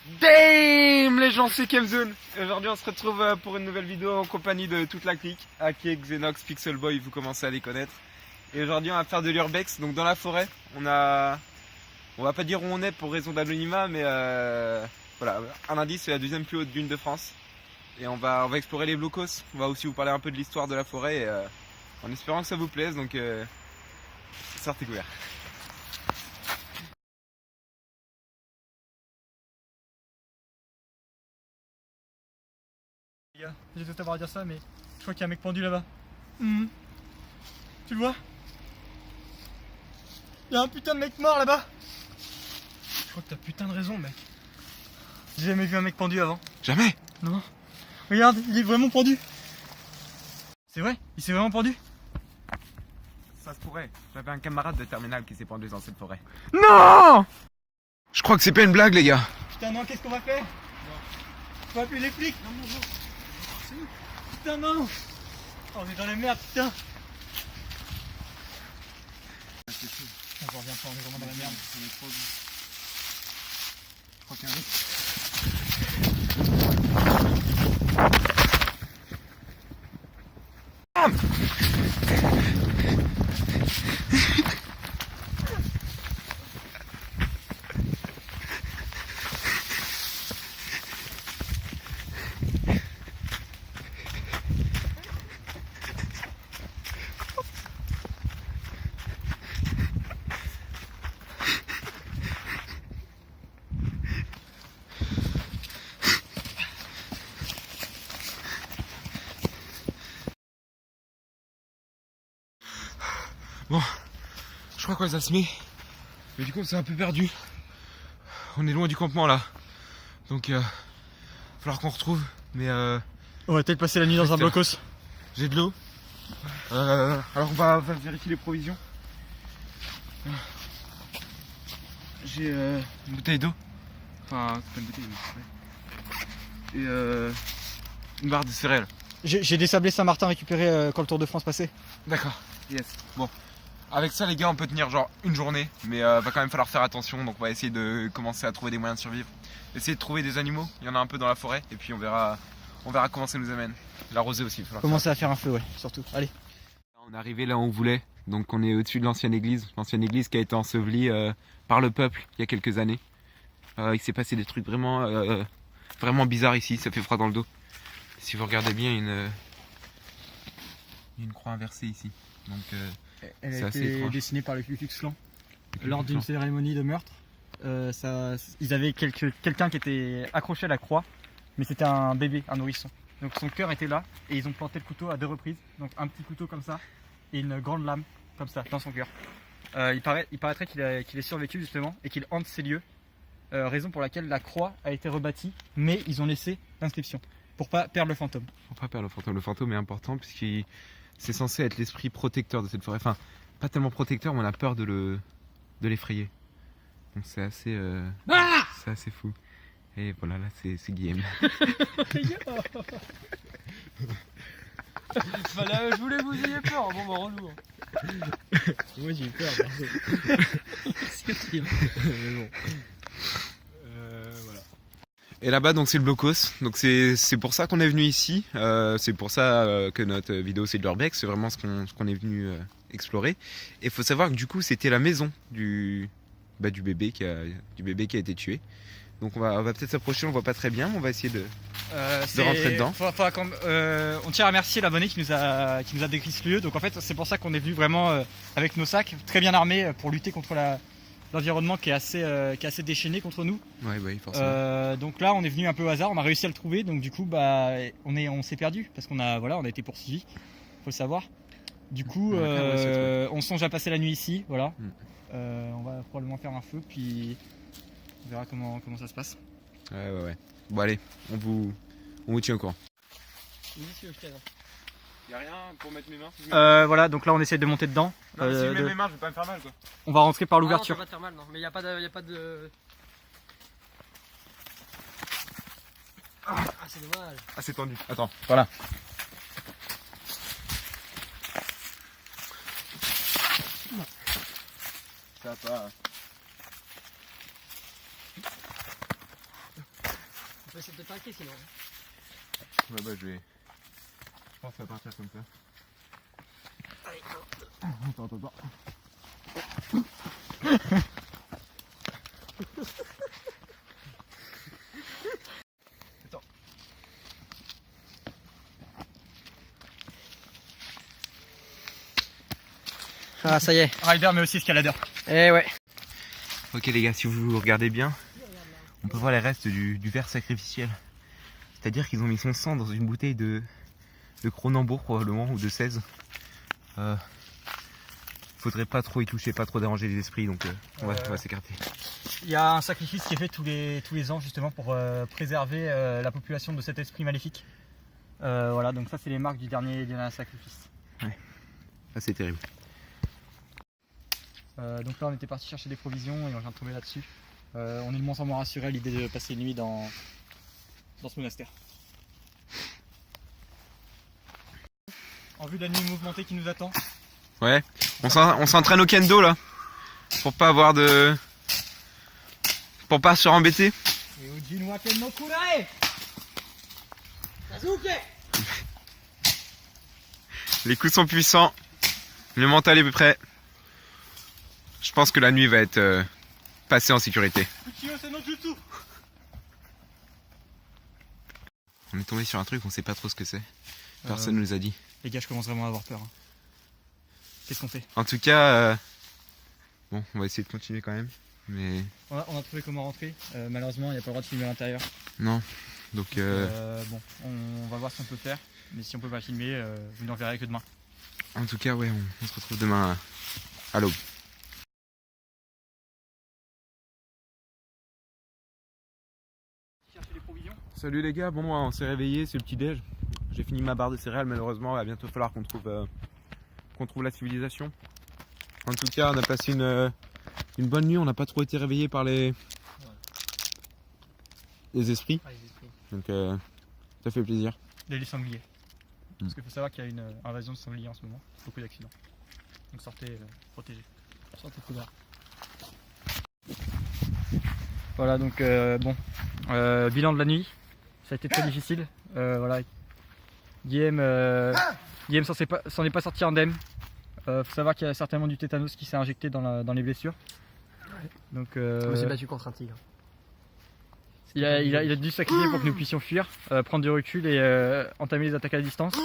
Damn les gens, c'est Kemzone. Aujourd'hui on se retrouve pour une nouvelle vidéo en compagnie de toute la clique Ake, Xenox, Pixelboy, vous commencez à les connaître. Et aujourd'hui on va faire de l'urbex, donc dans la forêt. On va pas dire où on est pour raison d'anonymat, mais voilà, un indice, c'est la deuxième plus haute dune de France. Et on va explorer les blocos. On va aussi vous parler un peu de l'histoire de la forêt et, en espérant que ça vous plaise, donc sortez couverts. Les gars, j'ai tout avoir à dire ça, mais je crois qu'il y a un mec pendu là-bas. Tu le vois? Il y a un putain de mec mort là-bas. Je crois que t'as putain de raison, mec. J'ai jamais vu un mec pendu avant. Jamais. Non. Regarde, il est vraiment pendu. C'est vrai, il s'est vraiment pendu. Ça se pourrait. J'avais un camarade de terminale qui s'est pendu dans cette forêt. Non! Je crois que c'est pas une blague les gars. Putain non, qu'est-ce qu'on va faire? Faut appeler les flics. Non. Putain non. Oh, on est dans la merde, putain. On revient pas, on est vraiment dans la merde. Je crois qu'il y a un risque. Bon, je crois qu'on les a semés. Mais du coup, c'est un peu perdu. On est loin du campement là. Donc, il va falloir qu'on retrouve. Mais On va peut-être passer la nuit dans un blocos. j'ai de l'eau. Alors, on va vérifier les provisions. J'ai une bouteille d'eau. Enfin, c'est pas une bouteille, mais ouais. Et une barre de céréales. J'ai des sablés Saint-Martin récupérés quand le Tour de France passait. D'accord. Yes. Bon. Avec ça, les gars, on peut tenir genre une journée, mais va quand même falloir faire attention. Donc, on va essayer de commencer à trouver des moyens de survivre. Essayer de trouver des animaux. Il y en a un peu dans la forêt, et puis on verra comment ça nous amène. L'arroser aussi. Il va falloir Commencer à faire un feu, ouais, surtout. Allez. On est arrivé là où on voulait. Donc, on est au-dessus de l'ancienne église qui a été ensevelie par le peuple il y a quelques années. Il s'est passé des trucs vraiment bizarres ici. Ça fait froid dans le dos. Si vous regardez bien, il y a une croix inversée ici. Donc, Elle c'est a assez été étrange. dessinée par le Ku Klux Klan Klux lors d'une Klan. cérémonie de meurtre. Ils avaient quelqu'un qui était accroché à la croix, mais c'était un bébé, un nourrisson. Donc son cœur était là et ils ont planté le couteau à 2 reprises. Donc un petit couteau comme ça et une grande lame comme ça dans son cœur. Il paraîtrait qu'il ait survécu justement et qu'il hante ces lieux. Raison pour laquelle la croix a été rebâtie, mais ils ont laissé l'inscription pour pas perdre le fantôme. Faut pas perdre le fantôme. Le fantôme est important puisque c'est censé être l'esprit protecteur de cette forêt. Enfin, pas tellement protecteur, mais on a peur de l'effrayer. Donc c'est assez, c'est assez fou. Et voilà, là c'est Guillaume. Voilà, je voulais que vous ayez peur, bon bah relou. Moi j'ai eu peur. C'est bon. Voilà. Et là-bas, donc c'est le blocos. Donc c'est pour ça qu'on est venu ici. C'est pour ça que notre vidéo c'est de l'urbex. C'est vraiment ce qu'on est venu explorer. Et il faut savoir que du coup c'était la maison du bébé qui a été tué. Donc on va peut-être s'approcher. On voit pas très bien, mais on va essayer de rentrer dedans. On tient à remercier l'abonné qui nous a décrit ce lieu. Donc en fait c'est pour ça qu'on est venu vraiment avec nos sacs très bien armés pour lutter contre l'environnement qui est assez déchaîné contre nous. Ouais, oui, forcément. Donc là on est venu un peu au hasard, on a réussi à le trouver. Donc du coup on s'est perdu parce qu'on a été poursuivis, faut le savoir. Du coup on songe à passer la nuit ici, voilà. On va probablement faire un feu puis on verra comment ça se passe. Ouais. Bon allez, on vous tient au courant. Y'a rien pour mettre mes mains? Voilà, donc là on essaie de monter dedans. Non, mais si je mets mes mains, je vais pas me faire mal quoi. On va rentrer par Non, ça l'ouverture. va pas te faire mal, non, mais y a pas de. Ah, c'est dommage. Ah, c'est tendu. Attends, voilà. Ça va pas. peux essayer de te traquer sinon. Ouais, bah, je pense que ça va partir comme ça. Allez, Attends. Ah, ça y est. Rider mais aussi escaladeur. Eh ouais. Ok les gars, si vous regardez bien, on peut voir les restes du verre sacrificiel. C'est-à-dire qu'ils ont mis son sang dans une bouteille de Kronenbourg probablement, ou de 16. Faudrait pas trop y toucher, pas trop déranger les esprits, donc on va s'écarter. Il y a un sacrifice qui est fait tous les ans justement pour préserver la population de cet esprit maléfique. Voilà, donc ça c'est les marques du dernier sacrifice. Ah, c'est terrible. Donc là on était parti chercher des provisions et on vient de tomber là-dessus. On est le moins en moins rassuré à l'idée de passer une nuit dans ce monastère. En vue de la nuit mouvementée qui nous attend. Ouais, on s'entraîne au kendo là, pour pas avoir de... pour pas se faire embêter. Et Ujinwa Kenno Kurae Sasuke. Les coups sont puissants, le mental est prêt. Je pense que la nuit va être passée en sécurité. On est tombé sur un truc, on sait pas trop ce que c'est. Personne ne nous a dit. Les gars, je commence vraiment à avoir peur. Hein. Qu'est-ce qu'on fait? En tout cas, bon, on va essayer de continuer quand même. Mais On a trouvé comment rentrer. Malheureusement, il n'y a pas le droit de filmer à l'intérieur. non. Donc Bon, on va voir ce qu'on peut faire. Mais si on peut pas filmer, vous n'en verrez que demain. en tout cas, ouais, on se retrouve demain à l'aube. Chercher les provisions. Salut les gars, bon moi on s'est réveillé, c'est le petit déj. J'ai fini ma barre de céréales, malheureusement il va bientôt falloir qu'on trouve la civilisation. En tout cas on a passé une bonne nuit, on n'a pas trop été réveillé par les esprits, Ah, les esprits. donc ça fait plaisir. Les sangliers. Parce qu'il faut savoir qu'il y a une invasion de sangliers en ce moment. Beaucoup d'accidents. Donc sortez protégés. Sortez couleur. Voilà donc bon. Bilan de la nuit. Ça a été très difficile. Voilà. Guillaume s'en est pas sorti indemne. Faut savoir qu'il y a certainement du tétanos qui s'est injecté dans les blessures. Donc Je me suis battu contre un tigre. il a dû sacrifier pour que nous puissions fuir, prendre du recul et entamer les attaques à distance.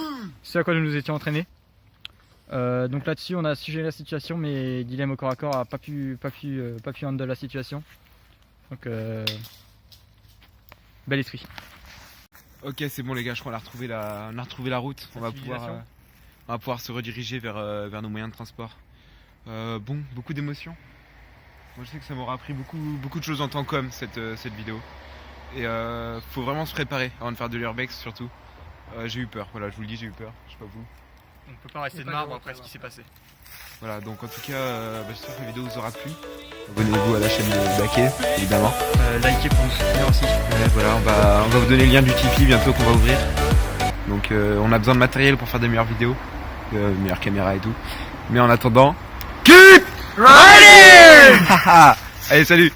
Ce à quoi nous nous étions entraînés. Donc là-dessus on a suivi la situation, mais Guillaume au corps à corps a pas pu handle la situation. Donc bel esprit. Ok c'est bon les gars, je crois qu'on a retrouvé la route, on va pouvoir se rediriger vers nos moyens de transport. Bon, beaucoup d'émotions. Moi je sais que ça m'aura appris beaucoup de choses en tant qu'homme cette vidéo. Et faut vraiment se préparer avant de faire de l'urbex surtout. J'ai eu peur, voilà je vous le dis, j'ai eu peur, je sais pas vous. On ne peut pas rester de marbre après ce qui s'est passé. Voilà donc en tout cas j'espère que la vidéo vous aura plu. Abonnez-vous à la chaîne de Baquet évidemment. Likez pour nous soutenir aussi. Voilà, on va vous donner le lien du Tipeee bientôt qu'on va ouvrir. Donc on a besoin de matériel pour faire des meilleures vidéos, meilleures caméras et tout. Mais en attendant, keep riding. Allez salut.